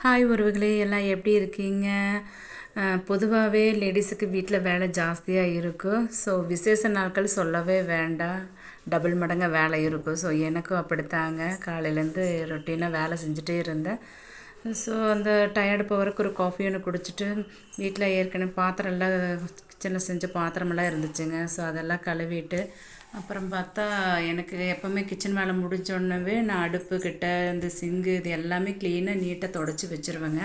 Hi உறவுகளே, எல்லாம் எப்படி இருக்கீங்க? பொதுவாகவே லேடிஸுக்கு வீட்டில் வேலை ஜாஸ்தியாக இருக்கும். ஸோ விசேஷ நாட்கள் சொல்லவே வேண்டாம், டபுள் மடங்காக வேலை இருக்கும். ஸோ எனக்கும் அப்படித்தாங்க. காலையிலேருந்து ரொட்டீனாக வேலை செஞ்சுட்டே இருந்தேன். ஸோ அந்த டயர்டு போகிறதுக்கு ஒரு காஃபி ஒன்று குடிச்சிட்டு வீட்டில் ஏற்கனவே பாத்திரம்லாம் கிச்சனில் செஞ்ச பாத்திரமெல்லாம் இருந்துச்சுங்க. ஸோ அதெல்லாம் கழுவிட்டு அப்புறம் பார்த்தா எனக்கு எப்போவுமே கிச்சன் வேலை முடிஞ்சோடனவே நான் அடுப்பு கிட்ட இந்த சிங்கு இது எல்லாமே க்ளீனாக நீட்டாக தொடச்சி வச்சுருவேங்க.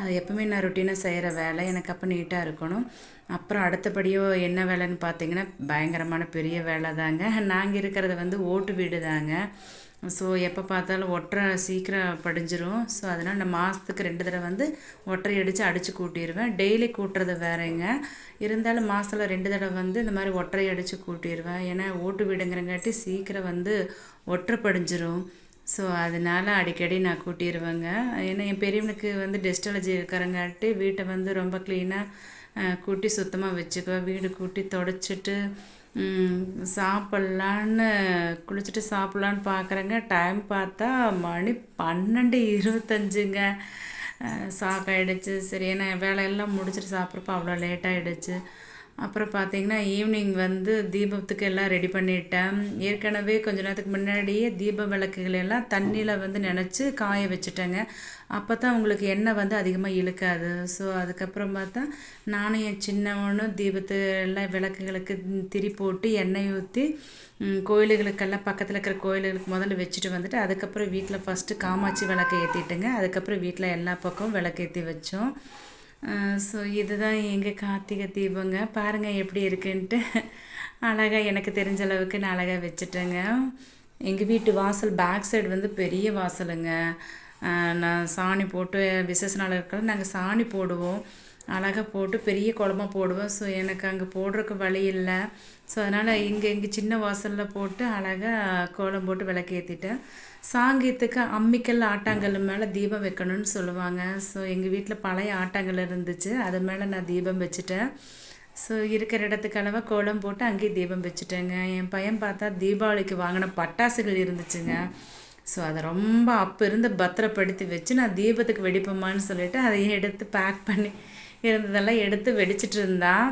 அது எப்போவுமே நான் ரொட்டீனாக செய்கிற வேலை, எனக்கு அப்போ நீட்டாக இருக்கணும். அப்புறம் அடுத்தபடியோ என்ன வேலைன்னு பார்த்தீங்கன்னா பயங்கரமான பெரிய வேலை தாங்க. நாங்கள் இருக்கிறது வந்து ஓட்டு வீடு தாங்க. ஸோ எப்போ பார்த்தாலும் ஒட்டரை சீக்கிரம் படிஞ்சிரும். ஸோ அதனால் நான் மாதத்துக்கு 2 தடவை வந்து ஒட்டரை அடித்து கூட்டிடுவேன். டெய்லி கூட்டுறது வேறேங்க. இருந்தாலும் மாதத்தில் 2 தடவை வந்து இந்த மாதிரி ஒட்டரை அடித்து கூட்டிடுவேன். ஏன்னா ஓட்டு வீடுங்கிறங்காட்டி சீக்கிரம் வந்து ஒட்டரை படிஞ்சிரும். ஸோ அதனால் அடிக்கடி நான் கூட்டிடுவேங்க. ஏன்னா என் பெரியவனுக்கு வந்து டெஸ்ட் அலர்ஜி இருக்கிறங்காட்டி வீட்டை வந்து ரொம்ப க்ளீனாக கூட்டி சுத்தமாக வச்சுக்குவேன். வீடு கூட்டி தொடச்சிட்டு சாப்பிட்லான்னு குளிச்சுட்டு சாப்பிட்லான்னு பார்க்குறேங்க. டைம் பார்த்தா மணி 12:25ங்க. சாக்காயிடுச்சு. சரி, ஏன்னா வேலையெல்லாம் முடிச்சுட்டு சாப்பிட்றப்ப அவ்வளோ லேட் ஆகிடுச்சு. அப்புறம் பார்த்திங்கன்னா ஈவினிங் வந்து தீபத்துக்கு எல்லாம் ரெடி பண்ணிட்டேன். ஏற்கனவே கொஞ்ச நேரத்துக்கு முன்னாடியே தீப விளக்குகளெல்லாம் தண்ணியில் வந்து நினச்சி காய வச்சுட்டேங்க. அப்போ தான் உங்களுக்கு எண்ணெய் வந்து அதிகமாக இழுக்காது. ஸோ அதுக்கப்புறம் பார்த்தா நானும் என் சின்னவனும் தீபத்து எல்லாம் விளக்குகளுக்கு திரி போட்டு எண்ணெய் ஊற்றி கோயிலுகளுக்கெல்லாம் பக்கத்தில் இருக்கிற கோயிலுகளுக்கு முதல்ல வச்சுட்டு வந்துட்டு அதுக்கப்புறம் வீட்டில் ஃபஸ்ட்டு காமாட்சி விளக்கை ஏற்றிட்டுங்க. அதுக்கப்புறம் வீட்டில் எல்லா பக்கமும் விளக்கேற்றி வச்சோம். ஸோ இதுதான் எங்கள் கார்த்திகை தீபங்க. பாருங்கள் எப்படி இருக்குன்ட்டு. அழகாக எனக்கு தெரிஞ்ச அளவுக்கு நான் அழகாக வச்சுட்டேங்க. எங்கள் வீட்டு வாசல் பேக் சைடு வந்து பெரிய வாசலுங்க. நான் சாணி போட்டு விசேஷ நாள் இருக்கிறது நாங்கள் சாணி போடுவோம். அழகாக போட்டு பெரிய குளமா போடுவோம். ஸோ எனக்கு அங்கே போடுறதுக்கு வழி இல்லை. ஸோ அதனால் இங்கே சின்ன வாசலில் போட்டு அழகாக கோலம் போட்டு விளக்கேற்றிட்டேன். சாங்கியத்துக்கு அம்மிக்கல் ஆட்டாங்கல் மேலே தீபம் வைக்கணும்னு சொல்லுவாங்க. ஸோ எங்கள் வீட்டில் பழைய ஆட்டாங்கல் இருந்துச்சு, அது மேலே நான் தீபம் வச்சுட்டேன். ஸோ இருக்கிற இடத்துக்கு அளவாக கோலம் போட்டு அங்கேயே தீபம் வச்சுட்டேங்க. என் பையன் பார்த்தா தீபாவளிக்கு வாங்கின பட்டாசுகள் இருந்துச்சுங்க. ஸோ அதை ரொம்ப அப்போ இருந்து பத்திரப்படுத்தி வச்சு நான் தீபத்துக்கு வெடிப்போமான்னு சொல்லிவிட்டு அதை எடுத்து பேக் பண்ணி இருந்ததெல்லாம் எடுத்து வெடிச்சிட்டு இருந்தான்.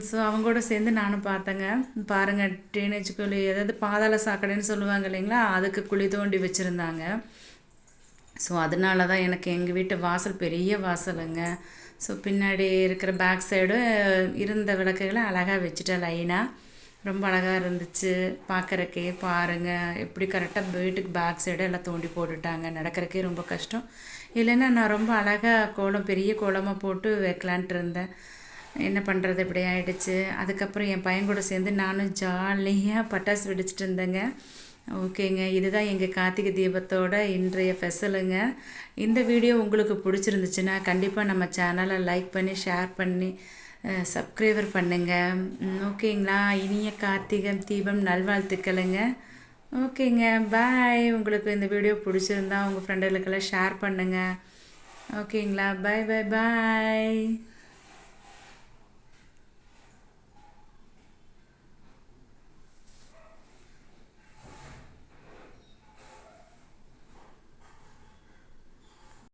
ஸோ அவங்க கூட சேர்ந்து நானும் பார்த்தேங்க. பாருங்கள், டீனேஜ் குழி, அதாவது பாதாள சாக்கடைன்னு சொல்லுவாங்க இல்லைங்களா, அதுக்கு குழி தோண்டி வச்சுருந்தாங்க. ஸோ அதனால தான் எனக்கு எங்கள் வீட்டு வாசல் பெரிய வாசலுங்க. ஸோ பின்னாடி இருக்கிற பேக் சைடு இருந்த விளக்குகளை அழகாக வச்சுட்டேன் லைனாக. ரொம்ப அழகாக இருந்துச்சு பார்க்குறக்கே. பாருங்கள் எப்படி கரெக்டாக வீட்டுக்கு பேக் சைடு எல்லாம் தோண்டி போட்டுட்டாங்க. நடக்கிறக்கே ரொம்ப கஷ்டம். இல்லைன்னா நான் ரொம்ப அழகாக கோலம் பெரிய கோலமாக போட்டு வைக்கலான்ட்டு இருந்தேன். என்ன பண்ணுறது, இப்படி ஆகிடுச்சு. அதுக்கப்புறம் என் பையன் கூட சேர்ந்து நானும் ஜாலியாக பட்டாசு வெடிச்சிட்டு இருந்தேங்க. ஓகேங்க, இதுதான் எங்கள் கார்த்திகை தீபத்தோட இன்றைய ஸ்பெஷலுங்க. இந்த வீடியோ உங்களுக்கு பிடிச்சிருந்துச்சுன்னா கண்டிப்பாக நம்ம சேனலை லைக் பண்ணி ஷேர் பண்ணி சப்ஸ்கிரைபர் பண்ணுங்கள். ஓகேங்களா? இனிய கார்த்திகை தீபம் நல்வாழ்த்துக்களுங்க. ஓகேங்க, பாய். உங்களுக்கு இந்த வீடியோ பிடிச்சிருந்தா உங்கள் ஃப்ரெண்டுகளுக்கெல்லாம் ஷேர் பண்ணுங்கள். ஓகேங்களா? பாய் பாய் பாய்.